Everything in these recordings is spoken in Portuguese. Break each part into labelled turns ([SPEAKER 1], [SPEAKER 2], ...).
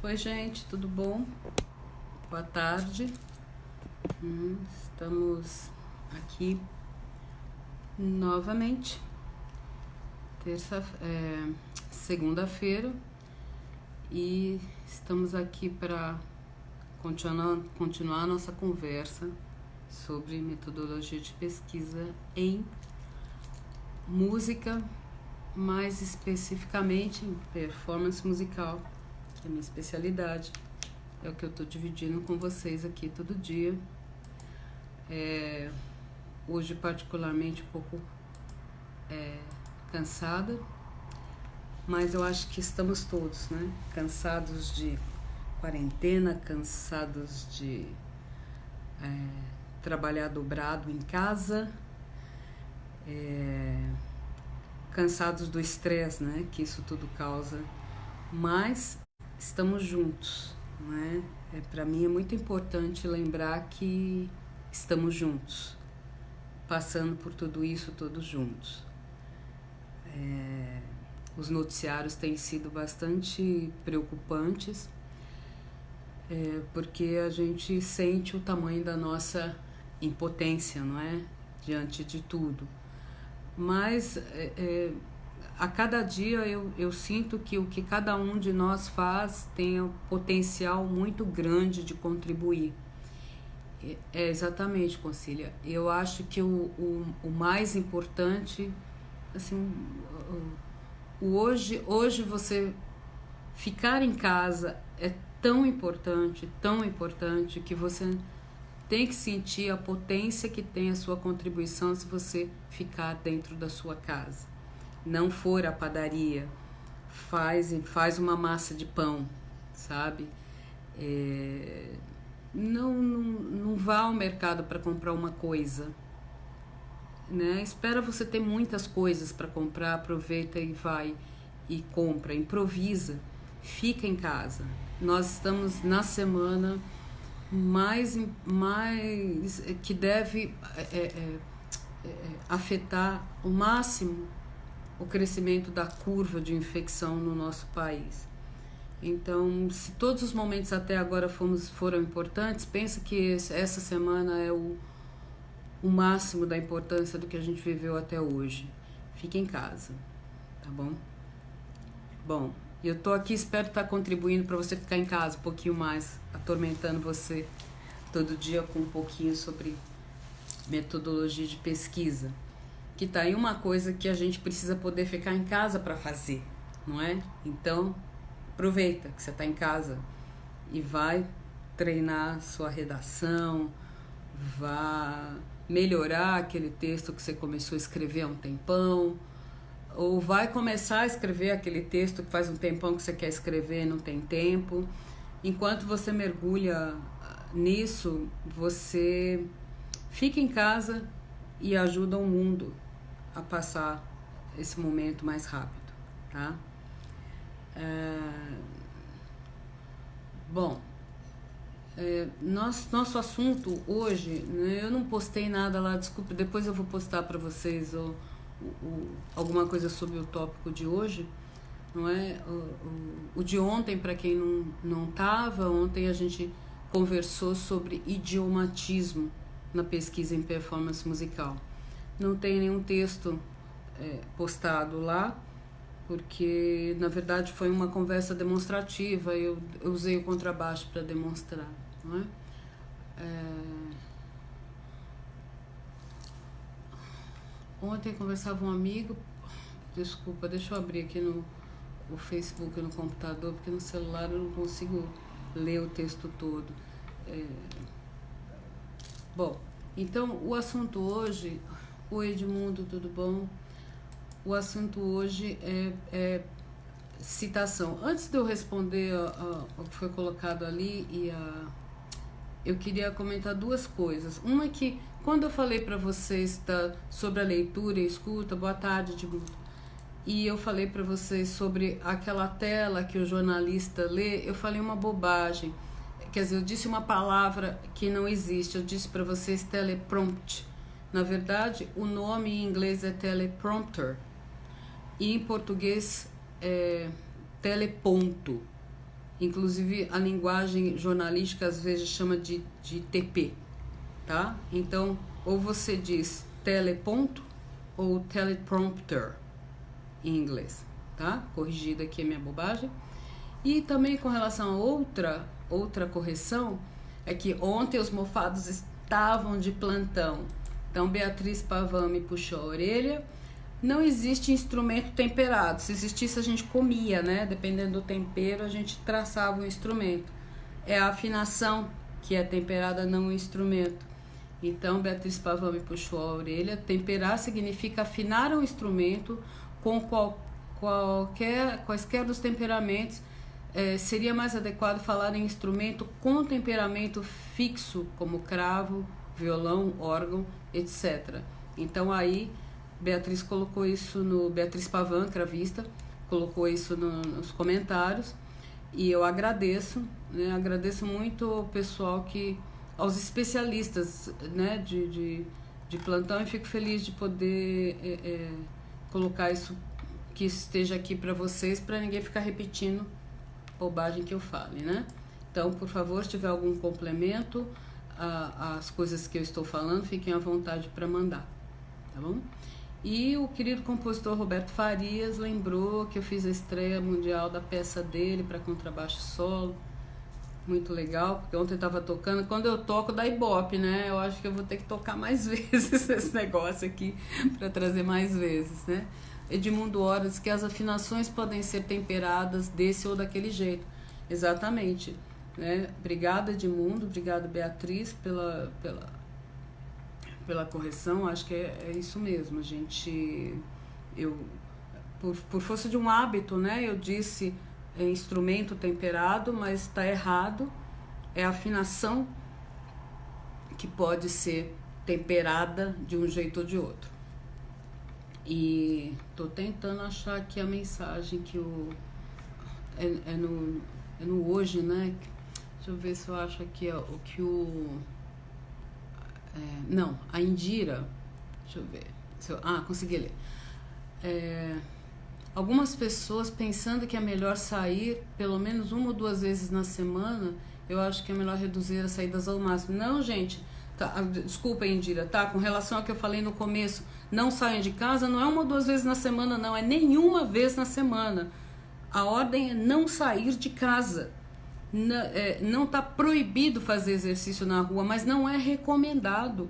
[SPEAKER 1] Oi, gente, tudo bom? Boa tarde. Estamos aqui novamente, segunda-feira, e estamos aqui para continuar a nossa conversa sobre metodologia de pesquisa em música, mais especificamente em performance musical, que é a minha especialidade. É o que eu estou dividindo com vocês aqui todo dia. Hoje particularmente um pouco cansada, mas eu acho que estamos todos, né? Cansados de quarentena, cansados de trabalhar dobrado em casa, cansados do estresse, né? Que isso tudo causa, mas estamos juntos, né? Para mim é muito importante lembrar que estamos juntos, passando por tudo isso todos juntos. Os noticiários têm sido bastante preocupantes, porque a gente sente o tamanho da nossa impotência, não é? Diante de tudo. Mas a cada dia eu sinto que o que cada um de nós faz tem um potencial muito grande de contribuir. Exatamente, Concília. Eu acho que o mais importante, assim, hoje você ficar em casa é tão importante que você tem que sentir a potência que tem a sua contribuição se você ficar dentro da sua casa. Não for à padaria, faz uma massa de pão, sabe? Não vá ao mercado para comprar uma coisa, né? Espera você ter muitas coisas para comprar, aproveita e vai e compra, improvisa, fica em casa. Nós estamos na semana mais que deve afetar o máximo o crescimento da curva de infecção no nosso país. Então, se todos os momentos até agora foram importantes, pensa que essa semana é o máximo da importância do que a gente viveu até hoje. Fique em casa, tá bom? Bom, eu tô aqui, espero estar contribuindo para você ficar em casa um pouquinho mais, atormentando você todo dia com um pouquinho sobre metodologia de pesquisa. Que tá aí uma coisa que a gente precisa poder ficar em casa para fazer, não é? Então, aproveita que você está em casa e vai treinar sua redação, vá melhorar aquele texto que você começou a escrever há um tempão, ou vai começar a escrever aquele texto que faz um tempão que você quer escrever e não tem tempo. Enquanto você mergulha nisso, você fica em casa e ajuda o mundo a passar esse momento mais rápido, tá? Bom, nosso assunto hoje, né, eu não postei nada lá, desculpa, depois eu vou postar para vocês alguma coisa sobre o tópico de hoje, não é? O de ontem, para quem não estava, ontem a gente conversou sobre idiomatismo na pesquisa em performance musical. Não tem nenhum texto postado lá, porque na verdade foi uma conversa demonstrativa, eu usei o contrabaixo para demonstrar, não é? Ontem conversava um amigo, desculpa, deixa eu abrir aqui no Facebook, no computador, porque no celular eu não consigo ler o texto todo. Bom, então o assunto hoje... Oi, Edmundo, tudo bom? O assunto hoje é citação. Antes de eu responder o que foi colocado ali, eu queria comentar duas coisas. Uma é que, quando eu falei para vocês sobre a leitura e escuta, boa tarde, Edmundo, e eu falei para vocês sobre aquela tela que o jornalista lê, eu falei uma bobagem. Quer dizer, eu disse uma palavra que não existe, eu disse para vocês teleprompt. Na verdade, o nome em inglês é teleprompter e em português é teleponto. Inclusive a linguagem jornalística às vezes chama de TP, tá? Então, ou você diz teleponto ou teleprompter em inglês, tá? Corrigida aqui a minha bobagem. E também com relação a outra correção, é que ontem os mofados estavam de plantão. Então Beatriz Pavão me puxou a orelha. Não existe instrumento temperado. Se existisse, a gente comia, né? Dependendo do tempero, a gente traçava o instrumento. É a afinação que é temperada, não o instrumento. Então, Beatriz Pavão me puxou a orelha. Temperar significa afinar um instrumento com quaisquer dos temperamentos. Seria mais adequado falar em instrumento com temperamento fixo, como cravo, violão, órgão, etc. Então, aí... Beatriz colocou isso Beatriz Pavan, cravista, colocou isso nos comentários, e eu agradeço, né? Agradeço muito ao pessoal aos especialistas, né, de plantão, e fico feliz de poder colocar isso, que esteja aqui para vocês, para ninguém ficar repetindo bobagem que eu fale, né? Então, por favor, se tiver algum complemento às coisas que eu estou falando, fiquem à vontade para mandar, tá bom? E o querido compositor Roberto Farias lembrou que eu fiz a estreia mundial da peça dele para contrabaixo solo. Muito legal, porque ontem eu estava tocando. Quando eu toco, dá ibope, né? Eu acho que eu vou ter que tocar mais vezes esse negócio aqui para trazer mais vezes, né? Edmundo Horas, que as afinações podem ser temperadas desse ou daquele jeito. Exatamente, né? Obrigada, Edmundo. Obrigada, Beatriz, pela correção. Acho que é isso mesmo, gente. Por força de um hábito, né, eu disse instrumento temperado, mas está errado. É a afinação que pode ser temperada de um jeito ou de outro. E tô tentando achar aqui a mensagem que é no hoje, né? Deixa eu ver se eu acho aqui o que não, a Indira, deixa eu ver, consegui ler. Algumas pessoas pensando que é melhor sair pelo menos 1 ou 2 vezes na semana, eu acho que é melhor reduzir as saídas ao máximo. Não, gente, tá, desculpa, Indira, tá? Com relação ao que eu falei no começo, não saiam de casa, não é 1 ou 2 vezes na semana, não, é nenhuma vez na semana. A ordem é não sair de casa. Não está proibido fazer exercício na rua, mas não é recomendado,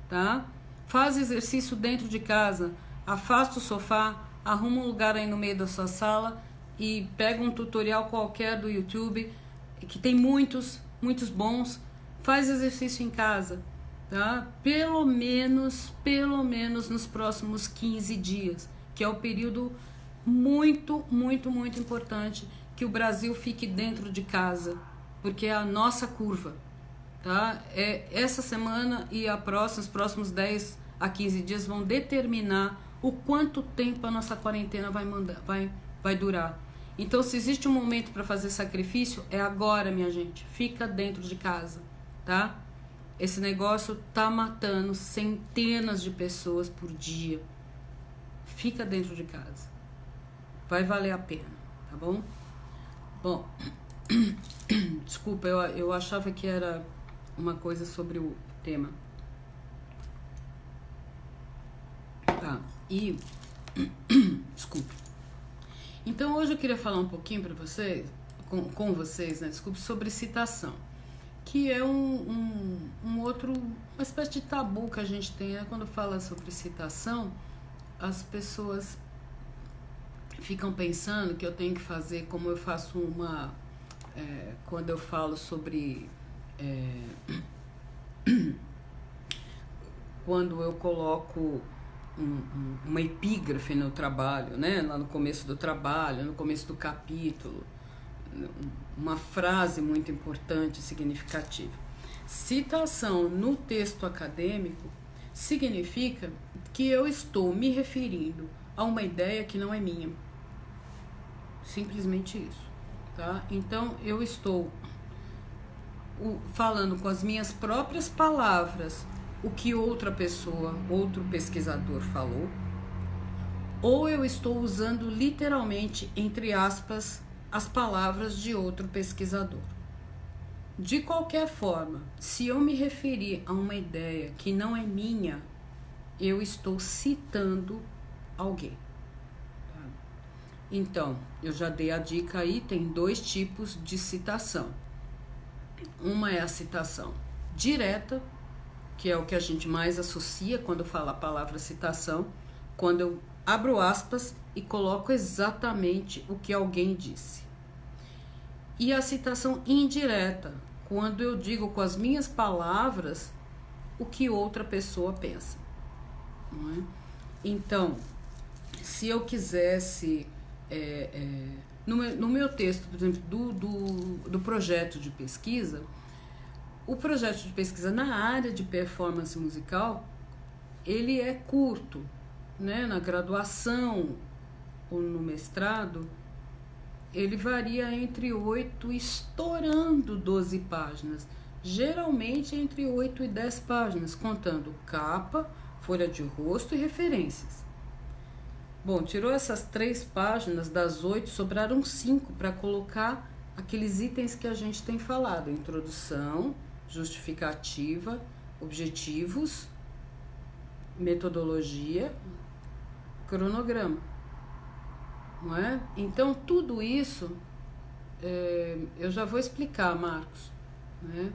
[SPEAKER 1] tá? Faz exercício dentro de casa, afasta o sofá, arruma um lugar aí no meio da sua sala e pega um tutorial qualquer do YouTube, que tem muitos bons, faz exercício em casa, tá? Pelo menos nos próximos 15 dias, que é o período muito importante que o Brasil fique dentro de casa, porque é a nossa curva, tá? Essa semana e os próximos 10 a 15 dias vão determinar o quanto tempo a nossa quarentena vai durar. Então, se existe um momento para fazer sacrifício, é agora, minha gente. Fica dentro de casa, tá? Esse negócio tá matando centenas de pessoas por dia. Fica dentro de casa. Vai valer a pena, tá bom? Bom, desculpa, eu achava que era uma coisa sobre o tema. Tá, e... desculpe. Então, hoje eu queria falar um pouquinho para vocês, com vocês, né, desculpe, sobre citação. Que é uma espécie de tabu que a gente tem, né? Quando fala sobre citação, as pessoas ficam pensando que eu tenho que fazer como eu faço quando eu falo sobre quando eu coloco uma epígrafe no trabalho, né? Lá no começo do trabalho, no começo do capítulo, uma frase muito importante, significativa. Citação no texto acadêmico significa que eu estou me referindo a uma ideia que não é minha. Simplesmente isso, tá? Então, eu estou falando com as minhas próprias palavras o que outra pessoa, outro pesquisador falou, ou eu estou usando literalmente, entre aspas, as palavras de outro pesquisador. De qualquer forma, se eu me referir a uma ideia que não é minha, eu estou citando alguém. Então, eu já dei a dica aí, tem 2 tipos de citação. Uma é a citação direta, que é o que a gente mais associa quando fala a palavra citação, quando eu abro aspas e coloco exatamente o que alguém disse. E a citação indireta, quando eu digo com as minhas palavras o que outra pessoa pensa. Não é? Então, se eu quisesse... no meu texto, por exemplo, do projeto de pesquisa, o projeto de pesquisa na área de performance musical, ele é curto, né? Na graduação ou no mestrado, ele varia entre 8 estourando 12 páginas, geralmente entre 8 e 10 páginas, contando capa, folha de rosto e referências. Bom, tirou essas 3 páginas das 8, sobraram 5 para colocar aqueles itens que a gente tem falado: introdução, justificativa, objetivos, metodologia, cronograma. Não é? Então, tudo isso, eu já vou explicar, Marcos. Né?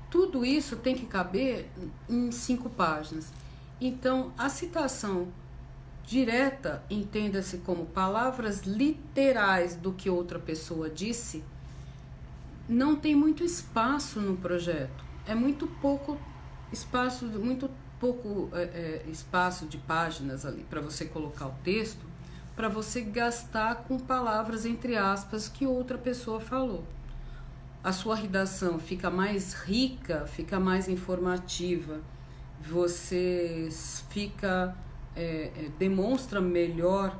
[SPEAKER 1] Tudo isso tem que caber em 5 páginas. Então, a citação direta, entenda-se como palavras literais do que outra pessoa disse, não tem muito espaço no projeto. É muito pouco espaço, espaço de páginas ali para você colocar o texto, para você gastar com palavras entre aspas que outra pessoa falou. A sua redação fica mais rica, fica mais informativa, você demonstra melhor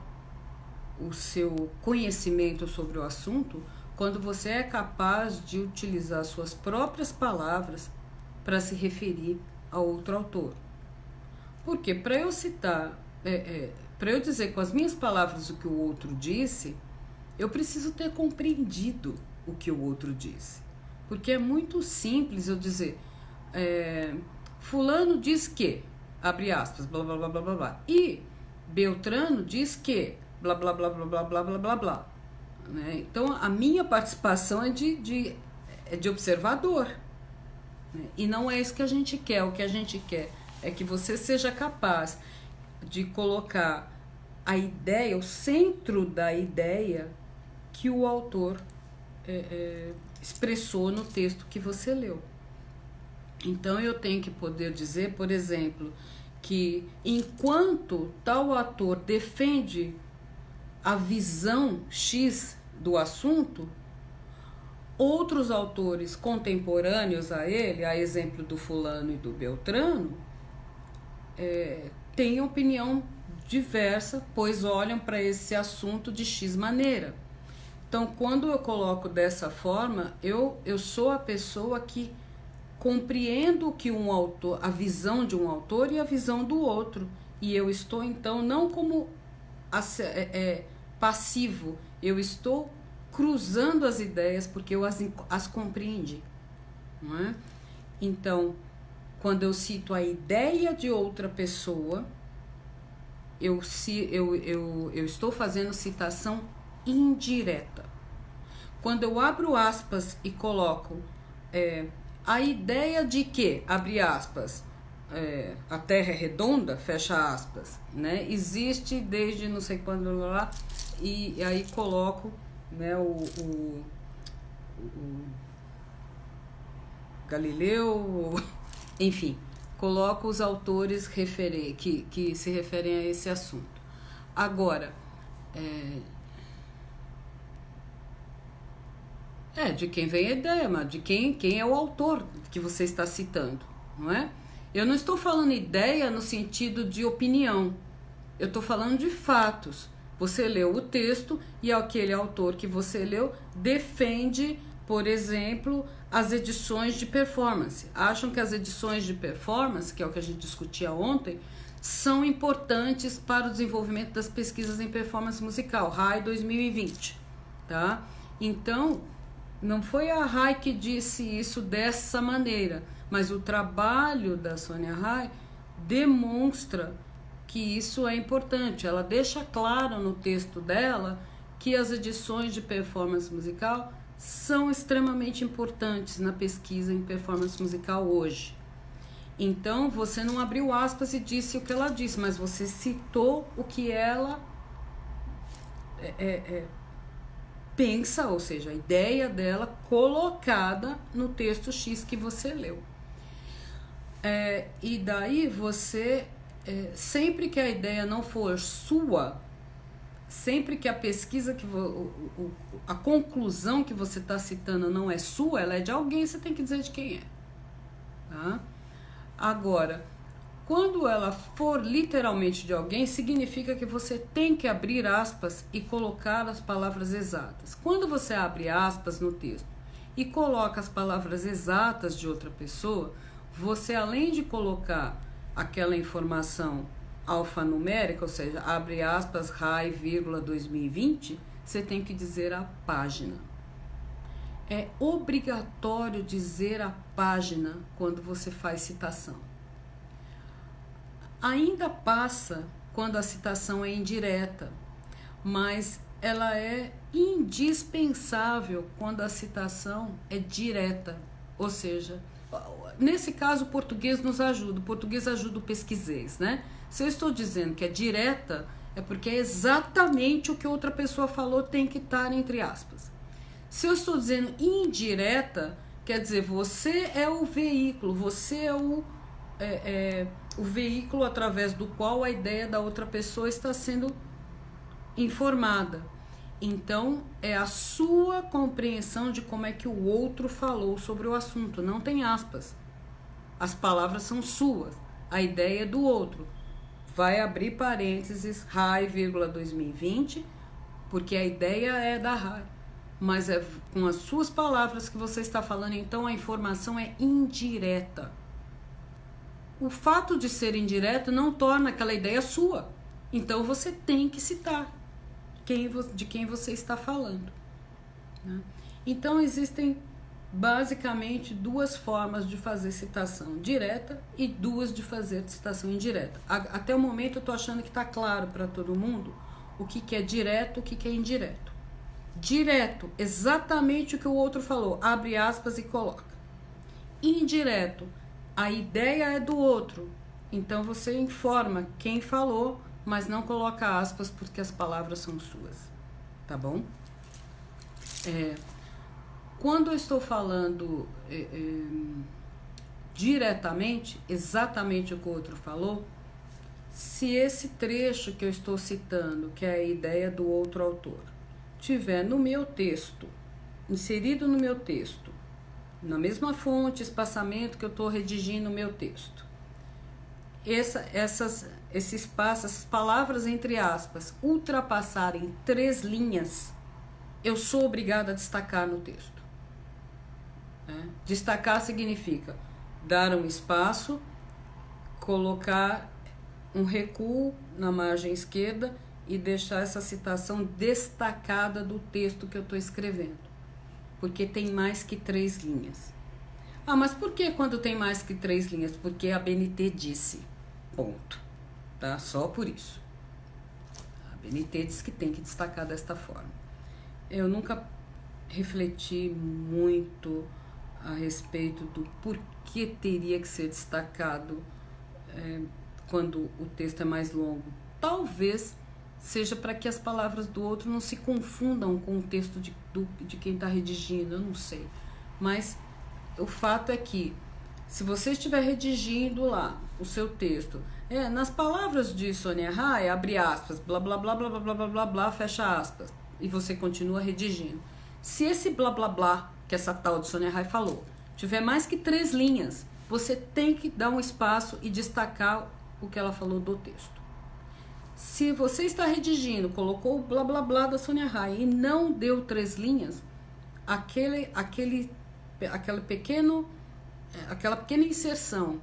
[SPEAKER 1] o seu conhecimento sobre o assunto quando você é capaz de utilizar suas próprias palavras para se referir a outro autor. Porque para eu citar, para eu dizer com as minhas palavras o que o outro disse, eu preciso ter compreendido o que o outro disse. Porque é muito simples eu dizer, fulano diz que, abre aspas, blá blá blá blá blá blá, e Beltrano diz que, blá blá blá blá blá blá blá blá blá. Né? Então a minha participação é de observador. Né? E não é isso que a gente quer. O que a gente quer é que você seja capaz de colocar a ideia, o centro da ideia que o autor expressou no texto que você leu. Então eu tenho que poder dizer, por exemplo, que enquanto tal ator defende a visão X do assunto, outros autores contemporâneos a ele, a exemplo do fulano e do Beltrano, têm opinião diversa, pois olham para esse assunto de X maneira. Então, quando eu coloco dessa forma, eu sou a pessoa que compreendo que um autor, a visão de um autor e a visão do outro. E eu estou, então, não como passivo, eu estou cruzando as ideias porque eu as compreendi. Não é? Então, quando eu cito a ideia de outra pessoa, eu estou fazendo citação indireta. Quando eu abro aspas e coloco a ideia de que, abre aspas, a Terra é redonda, fecha aspas, né? Existe desde não sei quando lá, e aí coloco, né, o Galileu, enfim, coloco os autores que se referem a esse assunto. Agora, de quem vem a ideia, mas de quem é o autor que você está citando, não é? Eu não estou falando ideia no sentido de opinião, eu estou falando de fatos. Você leu o texto e aquele autor que você leu defende, por exemplo, as edições de performance. Acham que as edições de performance, que é o que a gente discutia ontem, são importantes para o desenvolvimento das pesquisas em performance musical, RAI 2020, tá? Então, não foi a RAI que disse isso dessa maneira, mas o trabalho da Sônia Rai demonstra que isso é importante. Ela deixa claro no texto dela que as edições de performance musical são extremamente importantes na pesquisa em performance musical hoje. Então, você não abriu aspas e disse o que ela disse, mas você citou o que ela pensa, ou seja, a ideia dela colocada no texto X que você leu. E daí você, sempre que a ideia não for sua, sempre que a pesquisa, a conclusão que você está citando não é sua, ela é de alguém, você tem que dizer de quem é. Tá? Agora, quando ela for literalmente de alguém, significa que você tem que abrir aspas e colocar as palavras exatas. Quando você abre aspas no texto e coloca as palavras exatas de outra pessoa, você, além de colocar aquela informação alfanumérica, ou seja, abre aspas, RAI, 2020, você tem que dizer a página. É obrigatório dizer a página quando você faz citação. Ainda passa quando a citação é indireta, mas ela é indispensável quando a citação é direta. Ou seja, nesse caso o português nos ajuda, o português ajuda o pesquisês, né? Se eu estou dizendo que é direta, é porque é exatamente o que outra pessoa falou, tem que estar entre aspas. Se eu estou dizendo indireta, quer dizer, você é o veículo, você é o veículo através do qual a ideia da outra pessoa está sendo informada. Então, é a sua compreensão de como é que o outro falou sobre o assunto, não tem aspas. As palavras são suas, a ideia é do outro. Vai abrir parênteses, RAI, 2020, porque a ideia é da RAI. Mas é com as suas palavras que você está falando, então a informação é indireta. O fato de ser indireto não torna aquela ideia sua. Então você tem que citar de quem você está falando. Né? Então existem basicamente duas formas de fazer citação direta e duas de fazer citação indireta. Até o momento eu estou achando que está claro para todo mundo o que é direto, o que é indireto. Direto, exatamente o que o outro falou, abre aspas e coloca. Indireto, a ideia é do outro, então você informa quem falou, mas não coloca aspas porque as palavras são suas, tá bom? Quando eu estou falando diretamente, exatamente o que o outro falou, se esse trecho que eu estou citando, que é a ideia do outro autor, tiver no meu texto, inserido no meu texto, na mesma fonte, espaçamento que eu estou redigindo o meu texto, esse espaço, essas palavras entre aspas, ultrapassarem 3 linhas, eu sou obrigada a destacar no texto. Destacar significa dar um espaço, colocar um recuo na margem esquerda e deixar essa citação destacada do texto que eu estou escrevendo, porque tem mais que 3 linhas. Ah, mas por que quando tem mais que 3 linhas? Porque a BNT disse, ponto, tá? Só por isso. A BNT diz que tem que destacar desta forma. Eu nunca refleti muito a respeito do porquê teria que ser destacado quando o texto é mais longo. Talvez seja para que as palavras do outro não se confundam com o texto de quem está redigindo, eu não sei. Mas o fato é que, se você estiver redigindo lá o seu texto, nas palavras de Sônia Rai, abre aspas, blá, blá, blá, blá, blá, blá, blá, blá, blá, fecha aspas, e você continua redigindo. Se esse blá, blá, blá, que essa tal de Sônia Rai falou, tiver mais que 3 linhas, você tem que dar um espaço e destacar o que ela falou do texto. Se você está redigindo, colocou o blá blá blá da Sônia Rai e não deu 3 linhas, aquela pequena inserção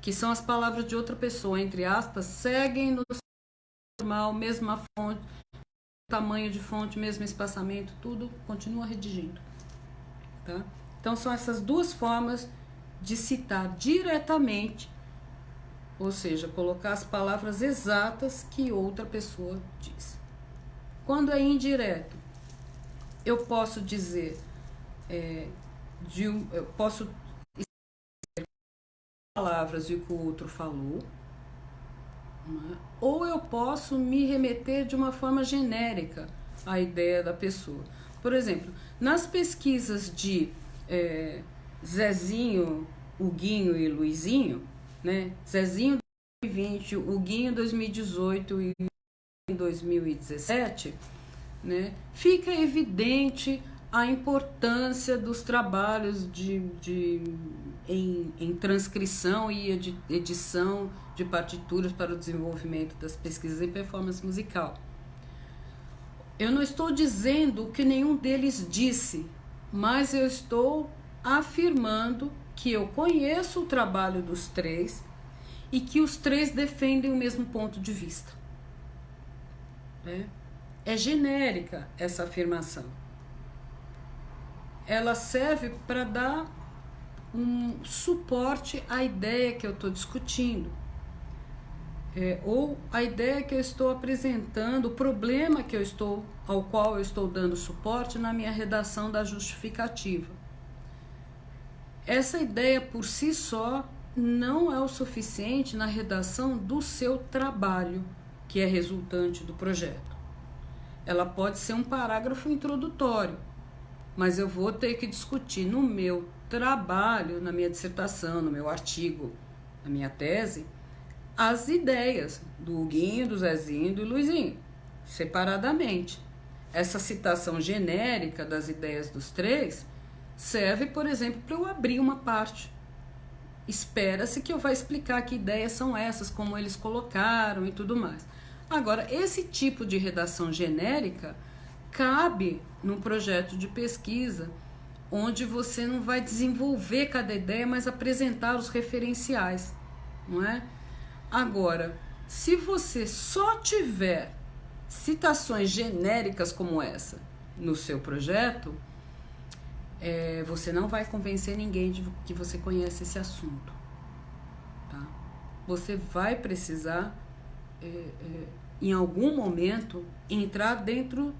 [SPEAKER 1] que são as palavras de outra pessoa, entre aspas, seguem no normal, mesma fonte, tamanho de fonte, mesmo espaçamento, tudo continua redigindo, tá? Então são essas duas formas de citar diretamente, ou seja, colocar as palavras exatas que outra pessoa diz. Quando é indireto, eu posso dizer, eu posso palavras de que o outro falou, né? Ou eu posso me remeter de uma forma genérica à ideia da pessoa. Por exemplo, nas pesquisas de Zezinho, Huguinho e Luizinho, né? Zezinho 2020, Huguinho 2018 e em 2017, né? Fica evidente a importância dos trabalhos em transcrição e edição de partituras para o desenvolvimento das pesquisas em performance musical. Eu não estou dizendo o que nenhum deles disse, mas eu estou afirmando que eu conheço o trabalho dos três e que os três defendem o mesmo ponto de vista. É genérica essa afirmação. Ela serve para dar um suporte à ideia que eu estou discutindo, ou a ideia que eu estou apresentando, o problema ao qual eu estou dando suporte na minha redação da justificativa. Essa ideia por si só não é o suficiente na redação do seu trabalho, que é resultante do projeto. Ela pode ser um parágrafo introdutório, mas eu vou ter que discutir no meu trabalho, na minha dissertação, no meu artigo, na minha tese, as ideias do Huguinho, do Zezinho e do Luizinho, separadamente. Essa citação genérica das ideias dos três serve, por exemplo, para eu abrir uma parte. Espera-se que eu vá explicar que ideias são essas, como eles colocaram e tudo mais. Agora, esse tipo de redação genérica cabe num projeto de pesquisa onde você não vai desenvolver cada ideia, mas apresentar os referenciais, não é? Agora, se você só tiver citações genéricas como essa no seu projeto, você não vai convencer ninguém de que você conhece esse assunto, tá? Você vai precisar, em algum momento, entrar dentro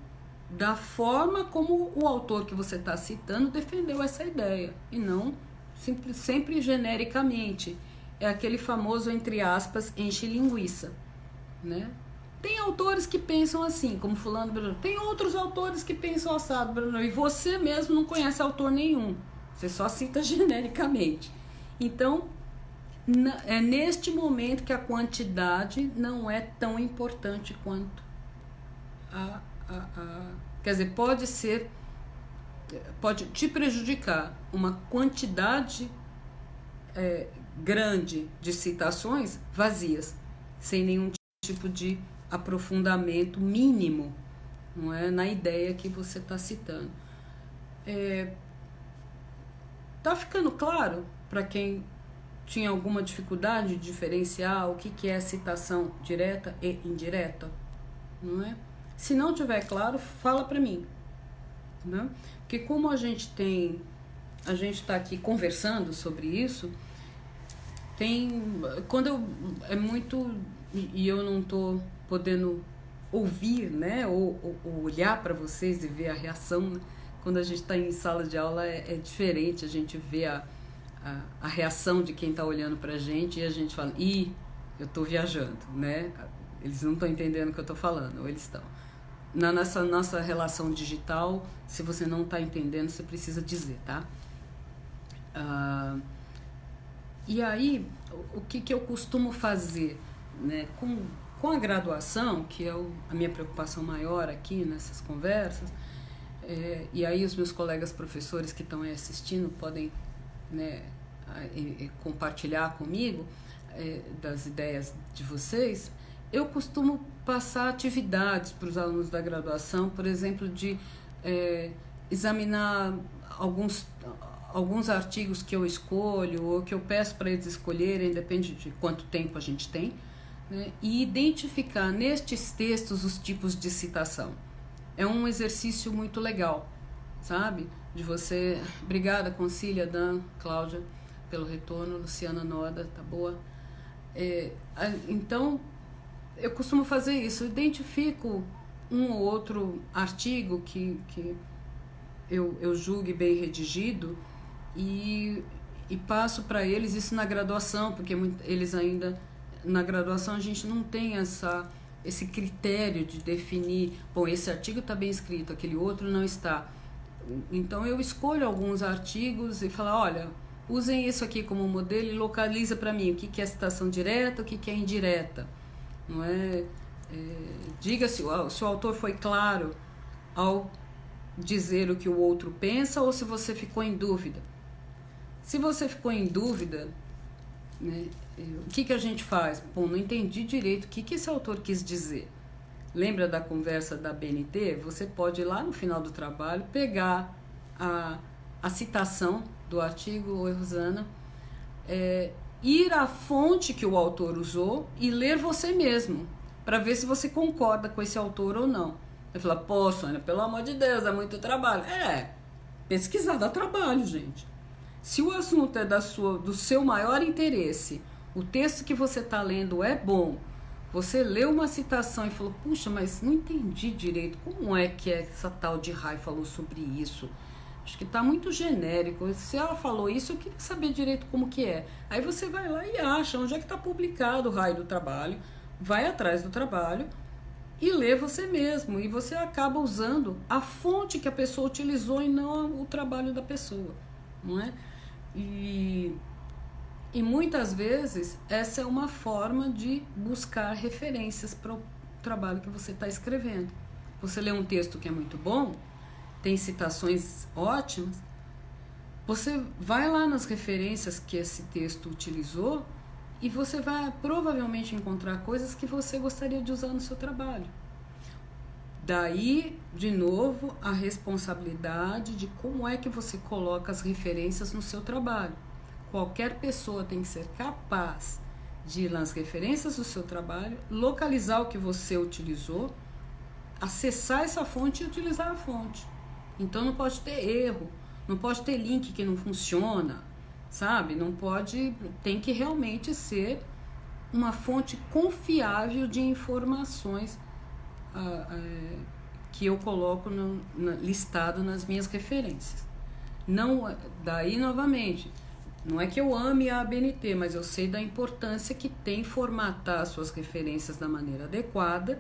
[SPEAKER 1] da forma como o autor que você está citando defendeu essa ideia, e não sempre genericamente. É aquele famoso, entre aspas, enche linguiça, né? Tem autores que pensam assim, como fulano, Bruno. Tem outros autores que pensam assado, Bruno. E você mesmo não conhece autor nenhum. Você só cita genericamente. Então, é neste momento que a quantidade não é tão importante quanto quer dizer, pode te prejudicar uma quantidade grande de citações vazias, sem nenhum tipo de aprofundamento mínimo, não é, na ideia que você está citando. Tá ficando claro para quem tinha alguma dificuldade de diferenciar o que é citação direta e indireta, não é? Se não tiver claro, fala para mim, né? Porque como a gente está aqui conversando sobre isso, e eu não estou podendo ouvir, né, ou olhar para vocês e ver a reação, né? Quando a gente está em sala de aula é diferente, a gente vê a reação de quem está olhando para a gente e a gente fala, eu estou viajando, né? Eles não estão entendendo o que eu estou falando, ou eles estão. Na nossa relação digital, se você não está entendendo, você precisa dizer, tá? E aí, o que eu costumo fazer, né, com a graduação, que é a minha preocupação maior aqui nessas conversas, e aí os meus colegas professores que estão aí assistindo podem, né, compartilhar comigo das ideias de vocês. Eu costumo passar atividades para os alunos da graduação, por exemplo, de examinar alguns artigos que eu escolho ou que eu peço para eles escolherem, depende de quanto tempo a gente tem, né? E identificar nestes textos os tipos de citação. É um exercício muito legal, sabe? De você... Obrigada, Concília, Dan, Cláudia, pelo retorno, Luciana Noda, tá boa? Então, eu costumo fazer isso, eu identifico um ou outro artigo que eu julgue bem redigido e passo para eles isso na graduação, porque eles ainda, na graduação a gente não tem esse critério de definir, bom, esse artigo está bem escrito, aquele outro não está. Então eu escolho alguns artigos e falo, olha, usem isso aqui como modelo e localiza para mim o que é citação direta, o que é indireta. Não é, diga se o autor foi claro ao dizer o que o outro pensa ou se você ficou em dúvida. Se você ficou em dúvida, né, o que a gente faz? Bom, não entendi direito o que esse autor quis dizer. Lembra da conversa da BNT? Você pode ir lá no final do trabalho, pegar a citação do artigo, oi Rosana, ir à fonte que o autor usou e ler você mesmo, para ver se você concorda com esse autor ou não. Eu falo, pô, Sônia, pelo amor de Deus, é muito trabalho. Pesquisar dá trabalho, gente. Se o assunto é do seu maior interesse, o texto que você está lendo é bom, você leu uma citação e falou, puxa, mas não entendi direito, como é que essa tal de Rai falou sobre isso? Acho que está muito genérico. Se ela falou isso, eu queria saber direito como que é. Aí você vai lá e acha onde é que está publicado o raio do trabalho, vai atrás do trabalho e lê você mesmo. E você acaba usando a fonte que a pessoa utilizou e não o trabalho da pessoa, não é? E muitas vezes essa é uma forma de buscar referências para o trabalho que você está escrevendo. Você lê um texto que é muito bom, tem citações ótimas, você vai lá nas referências que esse texto utilizou e você vai provavelmente encontrar coisas que você gostaria de usar no seu trabalho. Daí, de novo, a responsabilidade de como é que você coloca as referências no seu trabalho. Qualquer pessoa tem que ser capaz de ir nas referências do seu trabalho, localizar o que você utilizou, acessar essa fonte e utilizar a fonte. Então não pode ter erro, não pode ter link que não funciona, sabe? Não pode, tem que realmente ser uma fonte confiável de informações que eu coloco listado nas minhas referências. Não, daí novamente, não é que eu ame a ABNT, mas eu sei da importância que tem formatar suas referências da maneira adequada,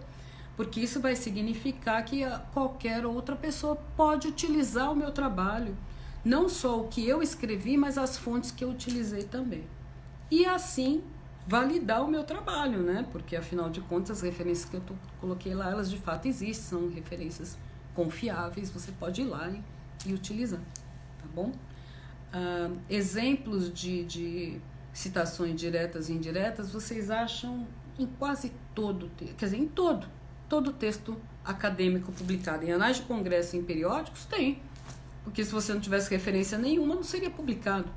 [SPEAKER 1] porque isso vai significar que qualquer outra pessoa pode utilizar o meu trabalho, não só o que eu escrevi, mas as fontes que eu utilizei também. E assim validar o meu trabalho, né? Porque afinal de contas as referências que eu coloquei lá, elas de fato existem, são referências confiáveis, você pode ir lá e utilizar, tá bom? Exemplos de citações diretas e indiretas vocês acham em quase todo, quer dizer, em todo texto acadêmico publicado em anais de congresso e em periódicos tem, porque se você não tivesse referência nenhuma não seria publicado,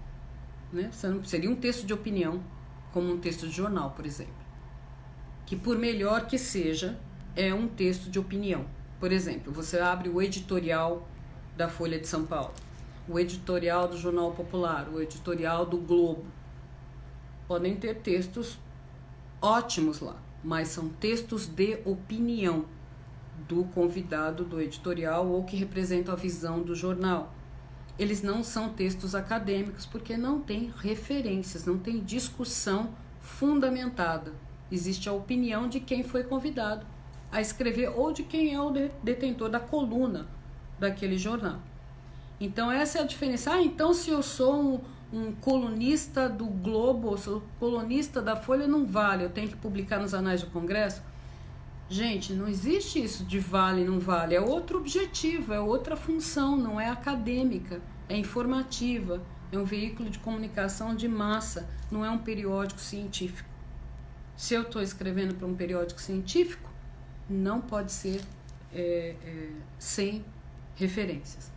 [SPEAKER 1] né? Seria um texto de opinião, como um texto de jornal, por exemplo, que por melhor que seja, é um texto de opinião. Por exemplo, você abre o editorial da Folha de São Paulo, o editorial do Jornal Popular, o editorial do Globo, podem ter textos ótimos lá, mas são textos de opinião do convidado do editorial ou que representam a visão do jornal. Eles não são textos acadêmicos porque não tem referências, não tem discussão fundamentada. Existe a opinião de quem foi convidado a escrever ou de quem é o detentor da coluna daquele jornal. Então essa é a diferença. Então se eu sou um colunista do Globo, ou sou colunista da Folha, não vale, eu tenho que publicar nos anais do Congresso? Gente, não existe isso de vale e não vale, é outro objetivo, é outra função, não é acadêmica, é informativa, é um veículo de comunicação de massa, não é um periódico científico. Se eu estou escrevendo para um periódico científico, não pode ser sem referências.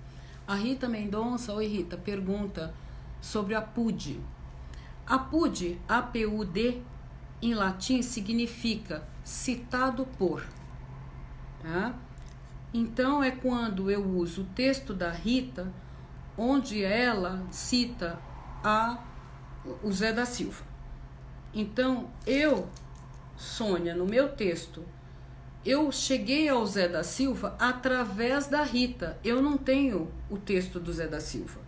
[SPEAKER 1] A Rita Mendonça, oi Rita, pergunta sobre APUD. APUD, A-P-U-D, em latim significa citado por, tá? Então é quando eu uso o texto da Rita, onde ela cita o Zé da Silva. Então eu, Sônia, no meu texto, eu cheguei ao Zé da Silva através da Rita. Eu não tenho o texto do Zé da Silva.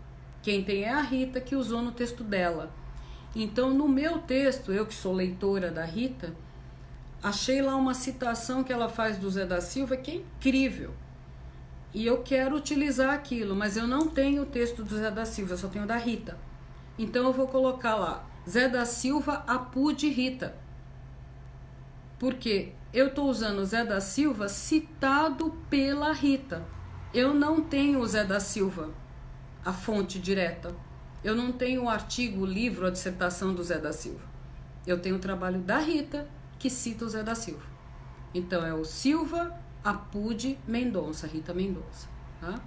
[SPEAKER 1] Quem tem é a Rita, que usou no texto dela. Então, no meu texto, eu que sou leitora da Rita, achei lá uma citação que ela faz do Zé da Silva que é incrível. E eu quero utilizar aquilo, mas eu não tenho o texto do Zé da Silva, eu só tenho o da Rita. Então, eu vou colocar lá, Zé da Silva, APUD Rita. Porque eu estou usando o Zé da Silva citado pela Rita. Eu não tenho o Zé da Silva, a fonte direta. Eu não tenho o artigo, o livro, a dissertação do Zé da Silva. Eu tenho o trabalho da Rita, que cita o Zé da Silva. Então, é o Silva, APUD, Mendonça, Rita Mendonça. Tá?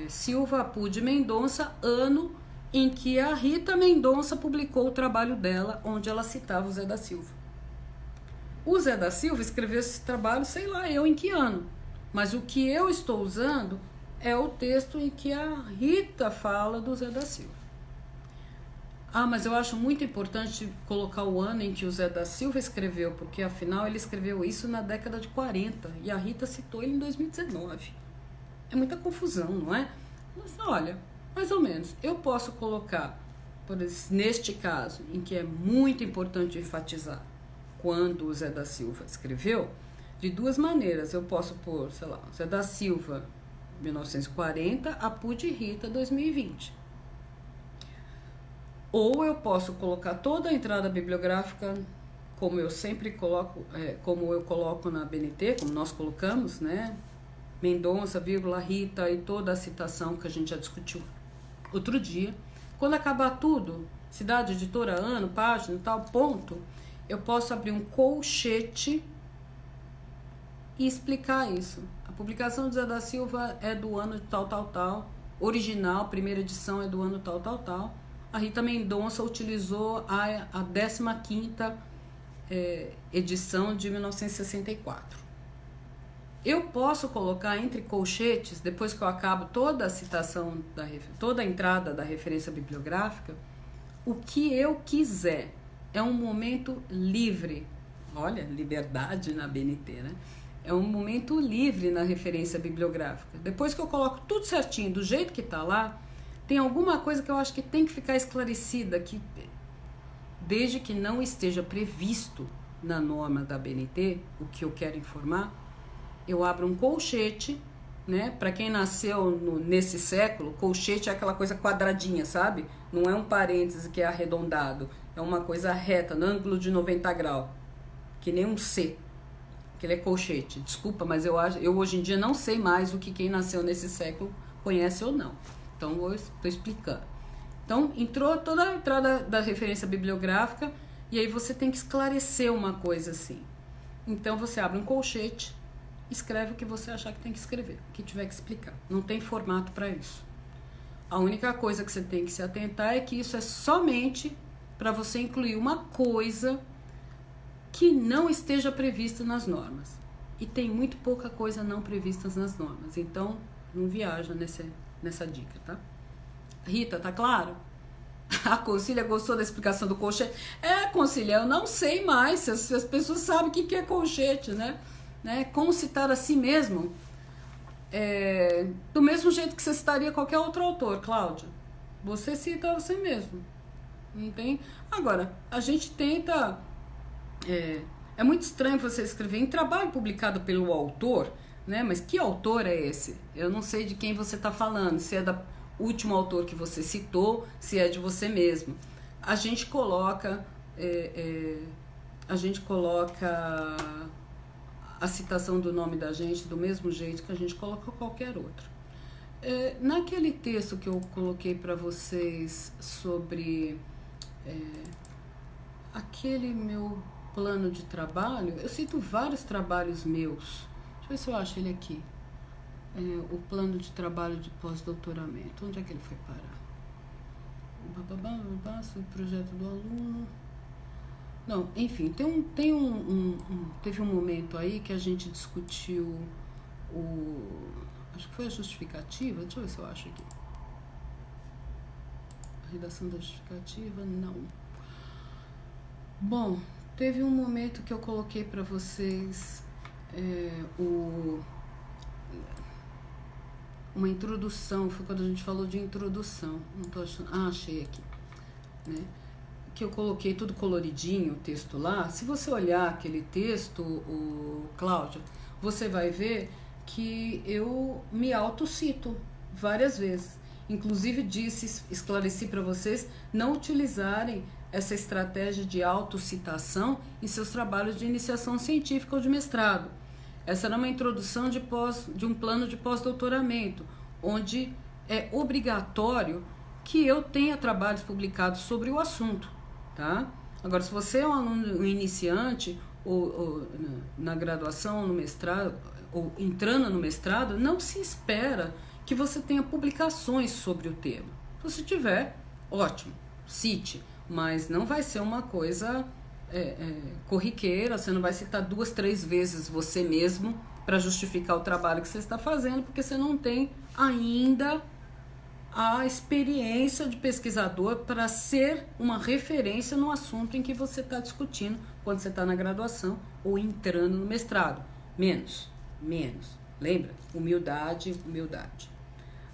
[SPEAKER 1] Silva, APUD, Mendonça, ano em que a Rita Mendonça publicou o trabalho dela, onde ela citava o Zé da Silva. O Zé da Silva escreveu esse trabalho, sei lá eu em que ano. Mas o que eu estou usando é o texto em que a Rita fala do Zé da Silva. Ah, mas eu acho muito importante colocar o ano em que o Zé da Silva escreveu, porque afinal ele escreveu isso na década de 40 e a Rita citou ele em 2019. É muita confusão, não é? Mas olha, mais ou menos, eu posso colocar, neste caso, em que é muito importante enfatizar quando o Zé da Silva escreveu, de duas maneiras. Eu posso pôr, sei lá, Zé da Silva, 1940, APUD Rita, 2020. Ou eu posso colocar toda a entrada bibliográfica, como eu sempre coloco, como eu coloco na BNT, como nós colocamos, né? Mendonça, vírgula, Rita e toda a citação que a gente já discutiu outro dia. Quando acabar tudo, cidade, editora, ano, página, tal, ponto, eu posso abrir um colchete e explicar isso. A publicação do Zé da Silva é do ano de tal, tal, tal. Original, primeira edição é do ano tal, tal, tal. A Rita Mendonça utilizou a 15ª edição de 1964. Eu posso colocar entre colchetes, depois que eu acabo toda a citação, toda a entrada da referência bibliográfica, o que eu quiser. É um momento livre. Olha, liberdade na BNT, né? É um momento livre na referência bibliográfica. Depois que eu coloco tudo certinho, do jeito que está lá, tem alguma coisa que eu acho que tem que ficar esclarecida, que desde que não esteja previsto na norma da BNT, o que eu quero informar, eu abro um colchete, né? Para quem nasceu nesse século, colchete é aquela coisa quadradinha, sabe? Não é um parêntese que é arredondado, é uma coisa reta, no ângulo de 90 graus, que nem um C, que ele é colchete. Desculpa, mas eu hoje em dia não sei mais o que quem nasceu nesse século conhece ou não. Então, estou explicando. Então, entrou toda a entrada da referência bibliográfica e aí você tem que esclarecer uma coisa assim. Então, você abre um colchete, escreve o que você achar que tem que escrever, o que tiver que explicar. Não tem formato para isso. A única coisa que você tem que se atentar é que isso é somente para você incluir uma coisa que não esteja prevista nas normas. E tem muito pouca coisa não prevista nas normas. Então, não viaja nessa dica, tá? Rita, tá claro? A Concília gostou da explicação do colchete? Concília, eu não sei mais se as pessoas sabem o que é colchete, né? Como citar a si mesmo? Do mesmo jeito que você citaria qualquer outro autor, Cláudia. Você cita você mesmo. Não tem? Agora, a gente tenta... É muito estranho você escrever em trabalho publicado pelo autor, né? Mas que autor é esse? Eu não sei de quem você está falando, se é do último autor que você citou, se é de você mesmo. A gente coloca a citação do nome da gente do mesmo jeito que a gente coloca qualquer outro. Naquele texto que eu coloquei para vocês sobre aquele meu plano de trabalho, eu cito vários trabalhos meus. Deixa eu ver se eu acho ele aqui. o plano de trabalho de pós-doutoramento. Onde é que ele foi parar? O projeto do aluno. Não, enfim, teve um momento aí que a gente discutiu acho que foi a justificativa, deixa eu ver se eu acho aqui. A redação da justificativa, não. Bom, teve um momento que eu coloquei para vocês uma introdução, foi quando a gente falou de introdução. Não tô achando, achei aqui, né? Que eu coloquei tudo coloridinho, o texto lá. Se você olhar aquele texto, Cláudia, você vai ver que eu me autocito várias vezes. Inclusive esclareci para vocês não utilizarem essa estratégia de autocitação em seus trabalhos de iniciação científica ou de mestrado. Essa era uma introdução de um plano de pós-doutoramento, onde é obrigatório que eu tenha trabalhos publicados sobre o assunto, tá? Agora, se você é um aluno iniciante, ou na graduação, no mestrado, ou entrando no mestrado, não se espera que você tenha publicações sobre o tema. Se você tiver, ótimo, cite, mas não vai ser uma coisa corriqueira, você não vai citar 2, 3 vezes você mesmo para justificar o trabalho que você está fazendo, porque você não tem ainda a experiência de pesquisador para ser uma referência no assunto em que você está discutindo quando você está na graduação ou entrando no mestrado. Menos. Lembra? Humildade.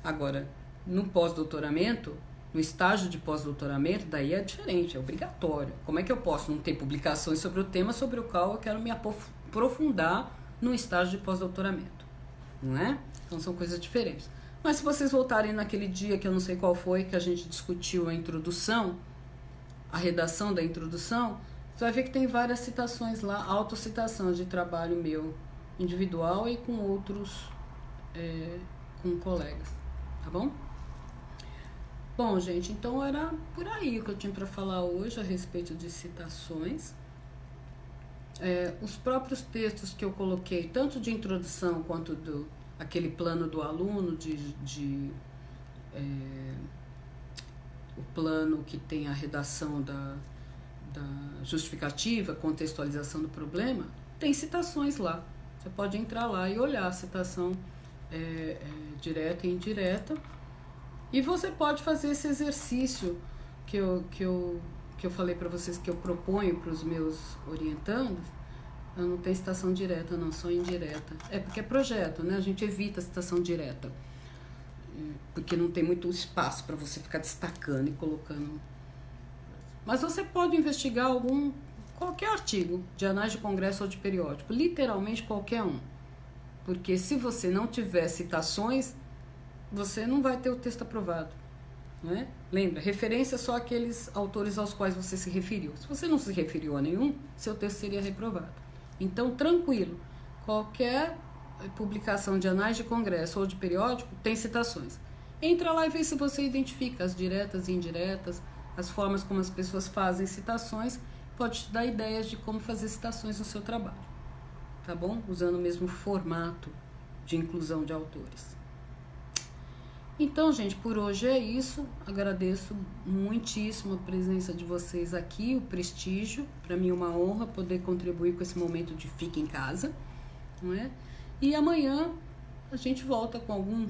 [SPEAKER 1] Agora, no pós-doutoramento, no estágio de pós-doutoramento, daí é diferente, é obrigatório. Como é que eu posso não ter publicações sobre o tema sobre o qual eu quero me aprofundar no estágio de pós-doutoramento? Não é? Então são coisas diferentes. Mas se vocês voltarem naquele dia, que eu não sei qual foi, que a gente discutiu a introdução, a redação da introdução, você vai ver que tem várias citações lá, autocitação de trabalho meu individual e com outros, com colegas, tá bom? Bom, gente, então era por aí o que eu tinha para falar hoje a respeito de citações. Os próprios textos que eu coloquei, tanto de introdução quanto aquele plano do aluno, o plano que tem a redação da justificativa, contextualização do problema, tem citações lá. Você pode entrar lá e olhar a citação direta e indireta. E você pode fazer esse exercício que eu falei para vocês, que eu proponho para os meus orientandos. Eu não tenho citação direta, não, só indireta. Porque é projeto, né? A gente evita a citação direta, porque não tem muito espaço para você ficar destacando e colocando. Mas você pode investigar qualquer artigo de análise de congresso ou de periódico, literalmente qualquer um. Porque se você não tiver citações, você não vai ter o texto aprovado, não é? Lembra, referência só aqueles autores aos quais você se referiu. Se você não se referiu a nenhum, seu texto seria reprovado. Então, tranquilo, qualquer publicação de análise de congresso ou de periódico tem citações. Entra lá e vê se você identifica as diretas e indiretas, as formas como as pessoas fazem citações, pode te dar ideias de como fazer citações no seu trabalho, tá bom? Usando o mesmo formato de inclusão de autores. Então, gente, por hoje é isso. Agradeço muitíssimo a presença de vocês aqui, o prestígio. Para mim é uma honra poder contribuir com esse momento de fica em casa, não é? E amanhã a gente volta com algum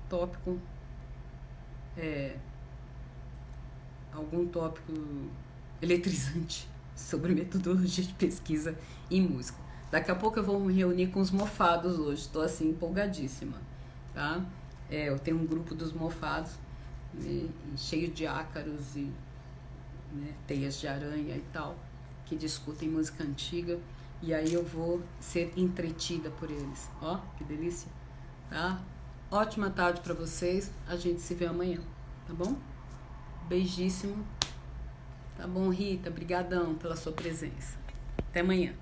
[SPEAKER 1] tópico eletrizante sobre metodologia de pesquisa em música. Daqui a pouco eu vou me reunir com os mofados hoje. Estou assim empolgadíssima, tá? Eu tenho um grupo dos mofados, né, cheio de ácaros e teias de aranha e tal, que discutem música antiga, e aí eu vou ser entretida por eles. Ó, que delícia, tá? Ótima tarde para vocês, a gente se vê amanhã, tá bom? Beijíssimo, tá bom, Rita? Brigadão pela sua presença. Até amanhã.